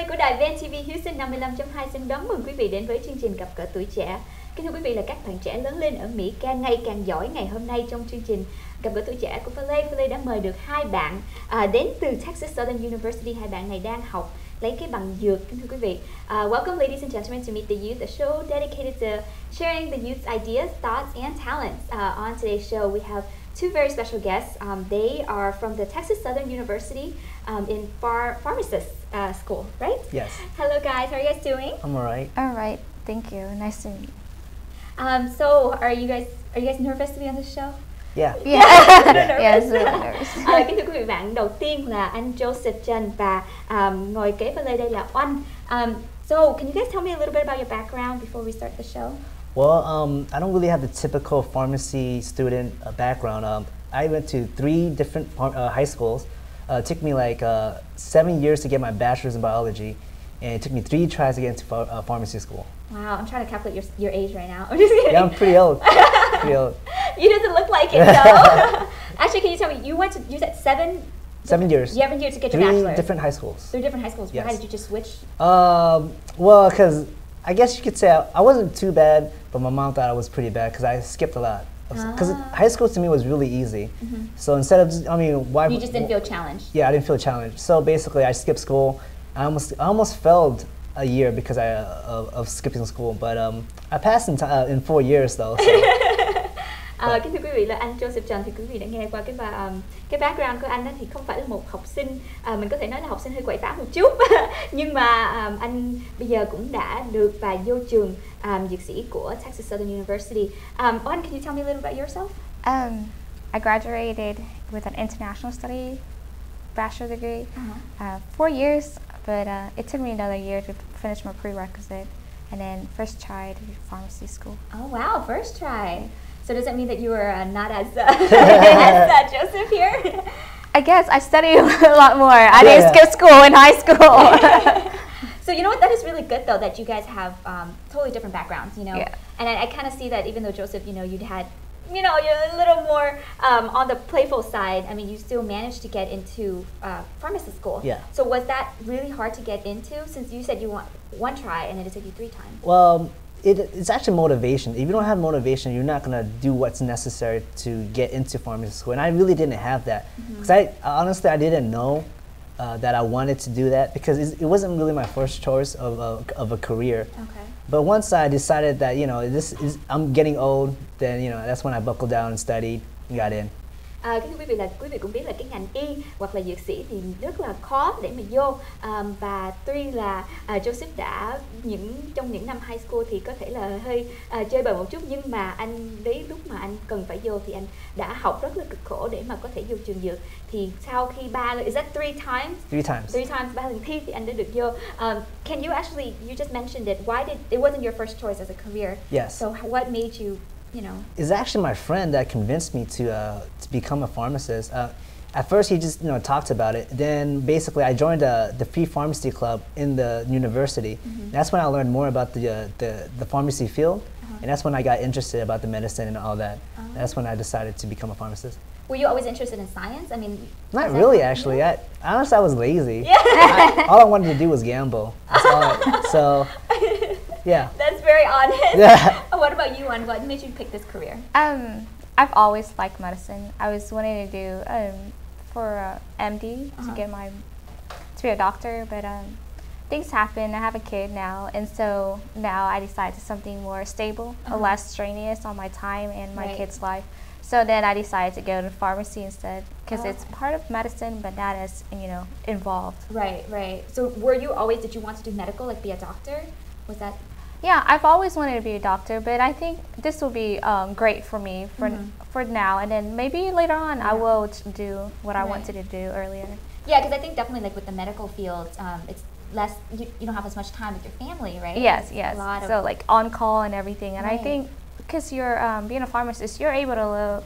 của đài VNTV Houston 55.2 xin đón mừng quý vị đến với chương trình Gặp gỡ tuổi trẻ. Kính thưa quý vị, là các bạn trẻ lớn lên ở Mỹ càng ngày càng giỏi. Ngày hôm nay trong chương trình Gặp gỡ tuổi trẻ của Philly đã mời được hai bạn đến từ Texas Southern University. Hai bạn này đang học lấy cái bằng dược. Kính thưa quý vị, welcome ladies and gentlemen to Meet the Youth, a show dedicated to sharing the youth's ideas, thoughts, and talents. On today's show, we have two very special guests. They are from the Texas Southern University in pharmacist school, right? Yes. Hello guys, how are you guys doing? I'm alright. All right, thank you. Nice to meet you. So are you guys nervous to be on this show? Yeah. Yes, really nervous. Kính thưa quý vị, bạn đầu tiên là anh Joseph Tran và ngồi kế bên đây là Oanh. So can you guys tell me a little bit about your background before we start the show? Well, I don't really have the typical pharmacy student background. I went to 3 different high schools. It took me like 7 years to get my bachelor's in biology, and it took me 3 tries to get into pharmacy school. Wow, I'm trying to calculate your age right now. I'm just kidding. Yeah, I'm pretty old. Pretty old. You doesn't look like it though. Actually, can you tell me, you said 7 years. 7 years to get your bachelor's. 3 different high schools. 3 different high schools. Yes. Why did you just switch? Well, because I guess you could say I wasn't too bad, but my mom thought I was pretty bad because I skipped a lot. Because high school to me was really easy. So instead of, why? You just didn't feel challenged. Yeah, I didn't feel challenged. So basically, I skipped school. I almost failed a year because of skipping school, but I passed in 4 years though. So. Kính thưa quý vị, là anh Joseph Tran, thì quý vị đã nghe qua cái background của anh đó, thì không phải là một học sinh, mình có thể nói là học sinh hơi quậy phá một chút, nhưng mà anh bây giờ cũng đã được và vô trường dược sĩ của Texas Southern University. Oanh, can you tell me a little about yourself? I graduated with an international study bachelor degree, 4 years, but it took me another year to finish my prerequisite, and then first tried pharmacy school. Oh wow, first try. So does that mean that you were not as as Joseph here? I guess I studied a lot more. I didn't skip school in high school. So you know what, that is really good though, that you guys have totally different backgrounds, you know. Yeah. And I kind of see that even though Joseph, you'd had, you're a little more on the playful side. I mean, you still managed to get into pharmacy school. Yeah. So was that really hard to get into, since you said you want 1 try and then it took you 3 times? Well, it's actually motivation. If you don't have motivation, you're not gonna do what's necessary to get into pharmacy school. And I really didn't have that, because honestly I didn't know that I wanted to do that, because it wasn't really my first choice of a career. Okay. But once I decided that I'm getting old, then that's when I buckled down and studied and got in. Kính thưa quý vị, là quý vị cũng biết là cái ngành y hoặc là dược sĩ thì rất là khó để mà vô, và tuy là Joseph đã trong những năm high school thì có thể là hơi chơi bời một chút, nhưng mà anh đến lúc mà anh cần phải vô thì anh đã học rất là cực khổ để mà có thể vô trường dược. Thì sau khi 3 lần, is that 3 times? 3 times. 3 times, 3 lần thi thì anh đã được vô. Can you actually, you just mentioned it, it wasn't your first choice as a career. Yes. So what made you, It's actually my friend that convinced me to become a pharmacist. At first, he just talked about it. Then basically, I joined the free pharmacy club in the university. That's when I learned more about the pharmacy field, and that's when I got interested about the medicine and all that. That's when I decided to become a pharmacist. Were you always interested in science? I mean, not really, actually. Honestly, I was lazy. Yeah. All I wanted to do was gamble. That's all. So. Yeah. That's very honest. Yeah. What about you, and what made you pick this career? I've always liked medicine. I was wanting to do for MD to to be a doctor, but things happen. I have a kid now, and so now I decided to something more stable, less strenuous on my time and my kid's life. So then I decided to go to pharmacy instead, because it's part of medicine, but not as involved. Right. So did you want to do medical, like be a doctor? Was that? Yeah, I've always wanted to be a doctor, but I think this will be great for me for now, and then maybe later on I will do what I wanted to do earlier. Yeah, because I think definitely like with the medical field, it's less, you don't have as much time with your family, right? Yes. So like on call and everything, and I think because you're being a pharmacist, you're able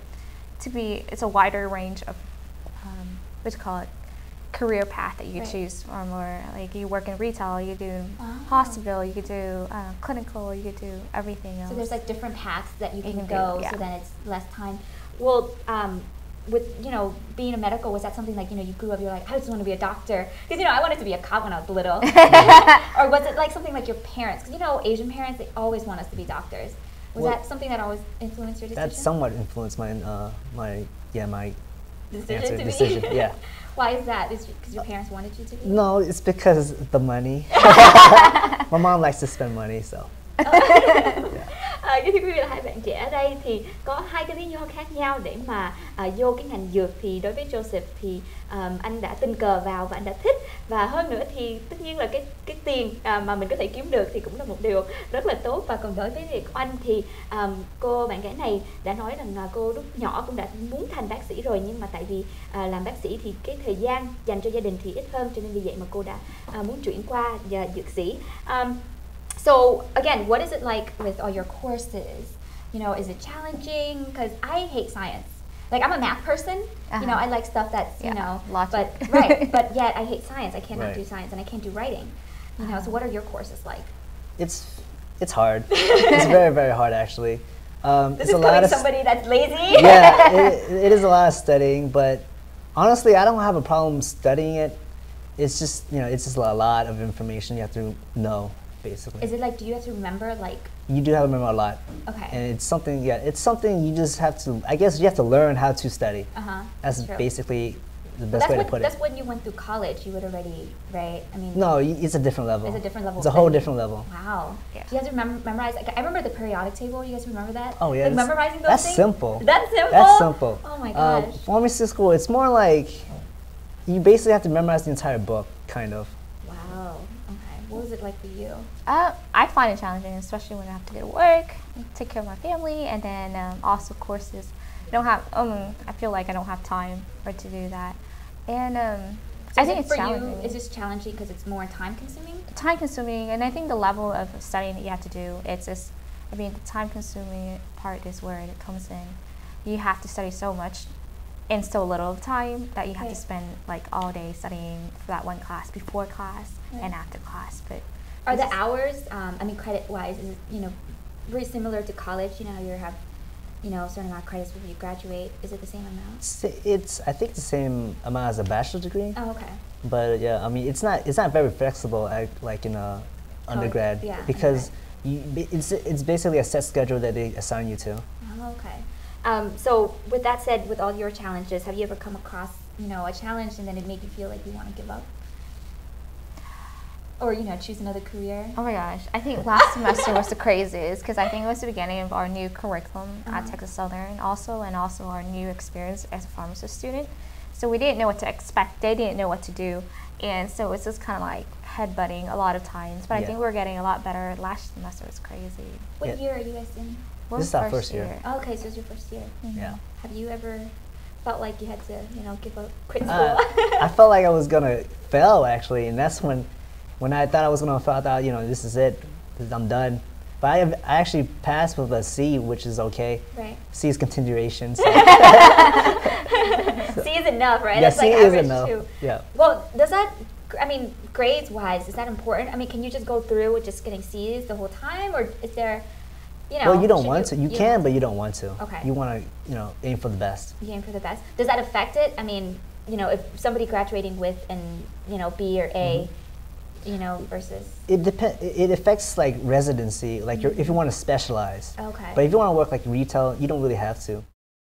it's a wider range of what you call it, career path that you could choose from, or like you work in retail, you do hospital, you could do clinical, you could do everything else. So there's like different paths that you can go, so then it's less time. Well, with being a medical, was that something like you grew up, you're like, I just want to be a doctor? Because I wanted to be a cop when I was little. Or was it like something like your parents? Because Asian parents, they always want us to be doctors. Was that something that always influenced your decision? That somewhat influenced my my decision. Yeah. Why is that? Is because your parents wanted you to be? No, it's because the money. My mom likes to spend money, so. Thưa quý vị là hai bạn trẻ ở đây thì có hai cái lý do khác nhau để mà vô cái ngành dược. Thì đối với Joseph thì anh đã tình cờ vào và anh đã thích, và hơn nữa thì tất nhiên là cái tiền mà mình có thể kiếm được thì cũng là một điều rất là tốt. Và còn đối với việc Oanh thì cô bạn gái này đã nói rằng cô lúc nhỏ cũng đã muốn thành bác sĩ rồi, nhưng mà tại vì làm bác sĩ thì cái thời gian dành cho gia đình thì ít hơn, cho nên vì vậy mà cô đã muốn chuyển qua dược sĩ. So again, what is it like with all your courses? Is it challenging? Because I hate science. Like, I'm a math person. I like stuff that's logic. But right, but yet I hate science. I cannot Right. do science, and I can't do writing. So what are your courses like? It's hard. It's very, very hard, actually. This it's is a lot coming of somebody that's lazy. Yeah, it is a lot of studying, but honestly, I don't have a problem studying it. It's just it's just a lot of information you have to know. Basically. Is it like, do you have to remember, like? You do have to remember a lot. Okay. And it's something you just have to, I guess you have to learn how to study. That's true. basically the best way to put it. That's when you went through college, you would already, right? I mean. No, it's a different level. It's a different level. It's a whole different level. Wow. Yeah. Do you have to memorize? Like, I remember the periodic table. You guys remember that? Oh yeah. Like memorizing those that's things? simple. That's simple? That's simple. Oh my gosh. Pharmacy school, it's more like, you basically have to memorize the entire book, kind of. Wow. Okay. What was it like for you? I find it challenging, especially when I have to go to work, take care of my family, and then also courses. I don't have. I feel like I don't have time to do that, and So I think it's for challenging. you, is this challenging because it's more time consuming? Time consuming, and I think the level of studying that you have to do, it's just, the time consuming part is where it comes in. You have to study so much in so little time that you have to spend like all day studying for that one class, before class and after class. But are the hours, credit wise, is it, very similar to college? You have a certain amount of credits before you graduate. Is it the same amount? I think the same amount as a bachelor's degree. Oh, okay. But yeah, it's not very flexible like in a undergrad, because it's basically a set schedule that they assign you to. Oh, okay. So with that said, with all your challenges, have you ever come across a challenge and then it made you feel like you want to give up? Or choose another career? Oh my gosh, I think last semester was the craziest, because I think it was the beginning of our new curriculum at Texas Southern and also our new experience as a pharmacist student. So we didn't know what to expect, they didn't know what to do, and so it was just kind of like headbutting a lot of times, but I think we're getting a lot better. Last semester was crazy. What year are you guys in? This is our first year. Oh, okay, so it's your first year. Yeah. Have you ever felt like you had to, give up, quit school? I felt like I was gonna fail, actually, and that's when I thought I was gonna fail, I thought, this is it, I'm done. But I actually passed with a C, which is okay. Right. C is continuation. So. C is enough, right? Yeah, That's C like is average enough. too. Yeah. Well, does that, grades-wise, is that important? Can you just go through with just getting C's the whole time, or is there, Well, you don't want to. You can, but you don't want to. Okay. You want to, aim for the best. You aim for the best. Does that affect it? If somebody graduating with an, B or A, versus. It affects like residency, like if you want to specialize. Okay. But if you want to work like retail, you don't really have to.